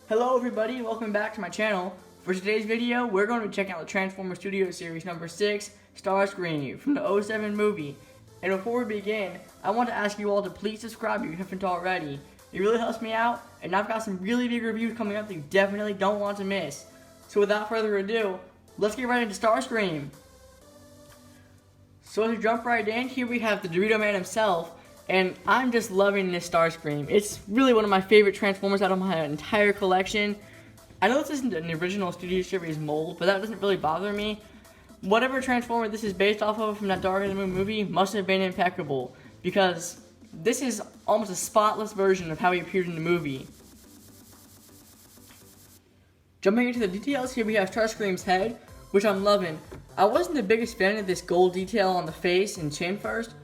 Hello everybody, welcome back to my channel. For today's video, we're going to be checking out the Transformers Studio Series number 6, Starscream, from the 07 movie. And before we begin, I want to ask you all to please subscribe if you haven't already. It really helps me out, and I've got some really big reviews coming up that you definitely don't want to miss. So without further ado, let's get right into Starscream. So to jump right in, here we have the Dorito Man himself. And I'm just loving this Starscream. It's really one of my favorite Transformers out of my entire collection. I know this isn't an original Studio Series mold, but that doesn't really bother me. Whatever Transformer this is based off of from that Dark of the Moon movie must have been impeccable, because this is almost a spotless version of how he appeared in the movie. Jumping into the details, here we have Starscream's head, which I'm loving. I wasn't the biggest fan of this gold detail on the face and chin first,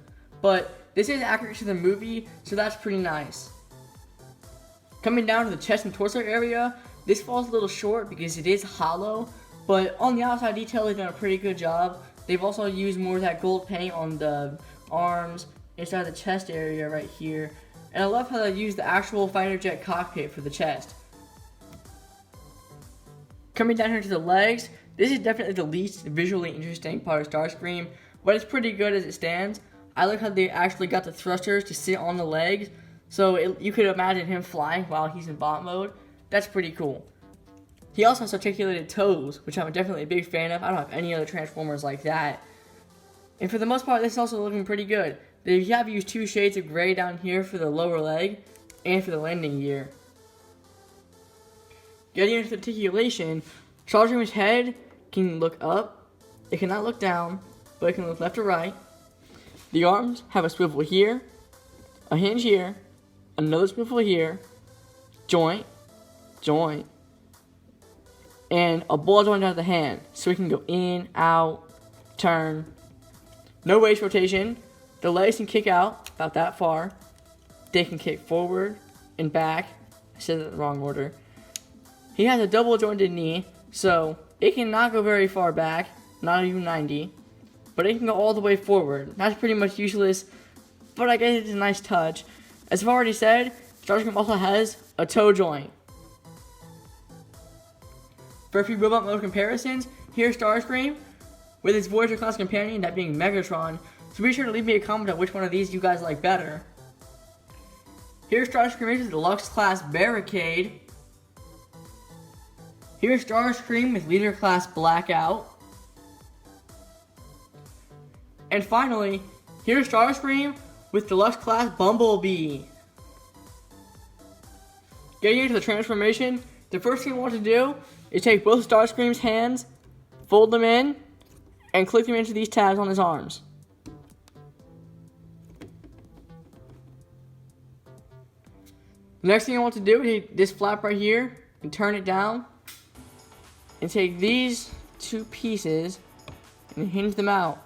but this is accurate to the movie, so that's pretty nice. Coming down to the chest and torso area, this falls a little short because it is hollow, but on the outside detail they've done a pretty good job. They've also used more of that gold paint on the arms, inside the chest area right here, and I love how they use the actual fighter jet cockpit for the chest. Coming down here to the legs, this is definitely the least visually interesting part of Starscream, but it's pretty good as it stands. I like how they actually got the thrusters to sit on the legs, so you could imagine him flying while he's in bot mode. That's pretty cool. He also has articulated toes, which I'm definitely a big fan of. I don't have any other Transformers like that. And for the most part, this is also looking pretty good. They have used 2 shades of gray down here for the lower leg and for the landing gear. Getting into the articulation, Starscream's head can look up, it cannot look down, but it can look left or right. The arms have a swivel here, a hinge here, another swivel here, joint, joint, and a ball joint out of the hand, so it can go in, out, turn. No waist rotation. The legs can kick out about that far. They can kick forward and back. I said that in the wrong order. He has a double jointed knee, so it cannot go very far back, not even 90. But it can go all the way forward. That's pretty much useless, but I guess it's a nice touch. As I've already said, Starscream also has a toe joint. For a few robot mode comparisons, here's Starscream with his Voyager class companion, that being Megatron. So be sure to leave me a comment on which one of these you guys like better. Here's Starscream with the Deluxe class Barricade. Here's Starscream with Leader class Blackout. And finally, here's Starscream with Deluxe class Bumblebee. Getting into the transformation, the first thing I want to do is take both Starscream's hands, fold them in, and click them into these tabs on his arms. The next thing I want to do is take this flap right here and turn it down, and take these 2 pieces and hinge them out.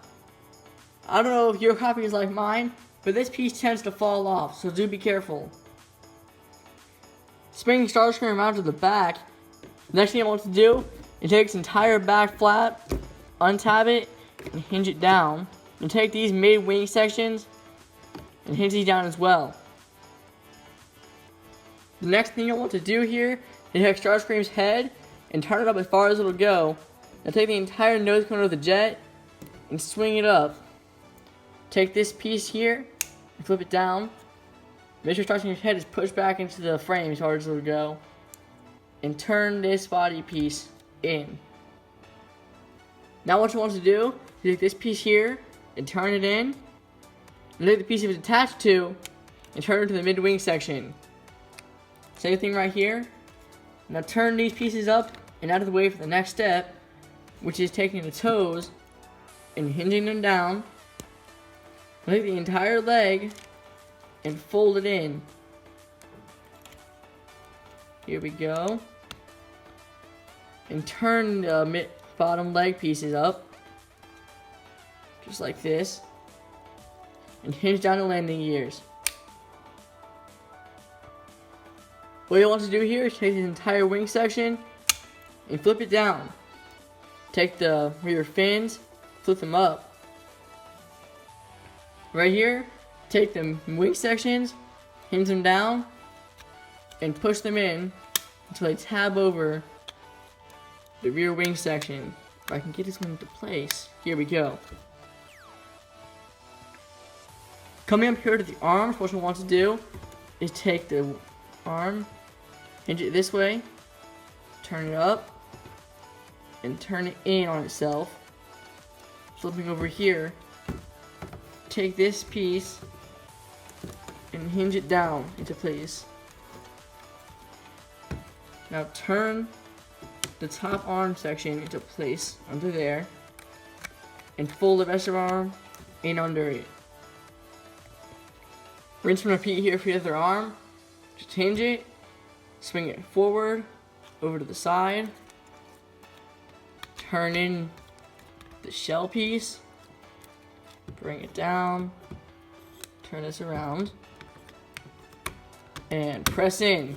I don't know if your copy is like mine, but this piece tends to fall off, so do be careful. Spinning Starscream around to the back, the next thing I want to do is take this entire back flap, untab it, and hinge it down. And take these mid-wing sections and hinge these down as well. The next thing I want to do here is take Starscream's head and turn it up as far as it'll go. Now take the entire nose cone of the jet and swing it up. Take this piece here and flip it down. Make sure Starscream's head is pushed back into the frame as hard as it'll go. And turn this body piece in. Now what you want to do is take this piece here and turn it in. And take the piece it was attached to and turn it to the mid-wing section. Same thing right here. Now turn these pieces up and out of the way for the next step, which is taking the toes and hinging them down. Take the entire leg and fold it in. Here we go. And turn the bottom leg pieces up. just like this, and hinge down the landing gears. What you want to do here is take the entire wing section and flip it down. Take the rear fins, flip them up. Right here, take the wing sections, hinge them down, and push them in until they tab over the rear wing section. If I can get this one into place, here we go. Coming up here to the arms, what you want to do is take the arm, hinge it this way, turn it up, and turn it in on itself. Flipping over here, take this piece and hinge it down into place. Now turn the top arm section into place under there and fold the rest of our arm in under it. Rinse and repeat here for the other arm. Just hinge it, swing it forward, over to the side, turn in the shell piece, bring it down, turn this around, and press in.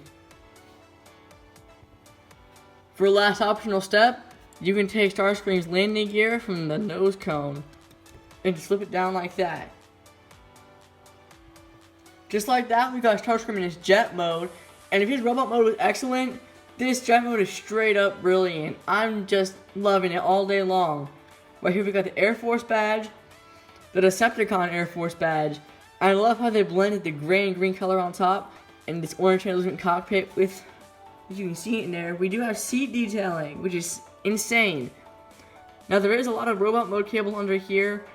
For the last optional step, you can take Starscream's landing gear from the nose cone and just slip it down like that. Just like that, we got Starscream in his jet mode, and if his robot mode was excellent, this jet mode is straight up brilliant. I'm just loving it all day long. Right here we got the Air Force badge, the Decepticon Air Force badge. I love how they blended the gray and green color on top and this orange translucent cockpit with, as you can see in there, we do have seat detailing, which is insane. Now there is a lot of robot mode cable under here,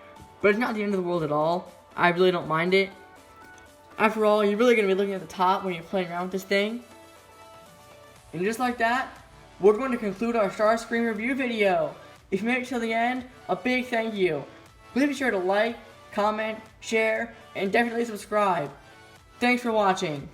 but it's not the end of the world at all. I really don't mind it. After all, you're really going to be looking at the top when you're playing around with this thing. And just like that, we're going to conclude our Starscream review video. If you made it till the end, a big thank you. Please be sure to like, comment, share, and definitely subscribe. Thanks for watching.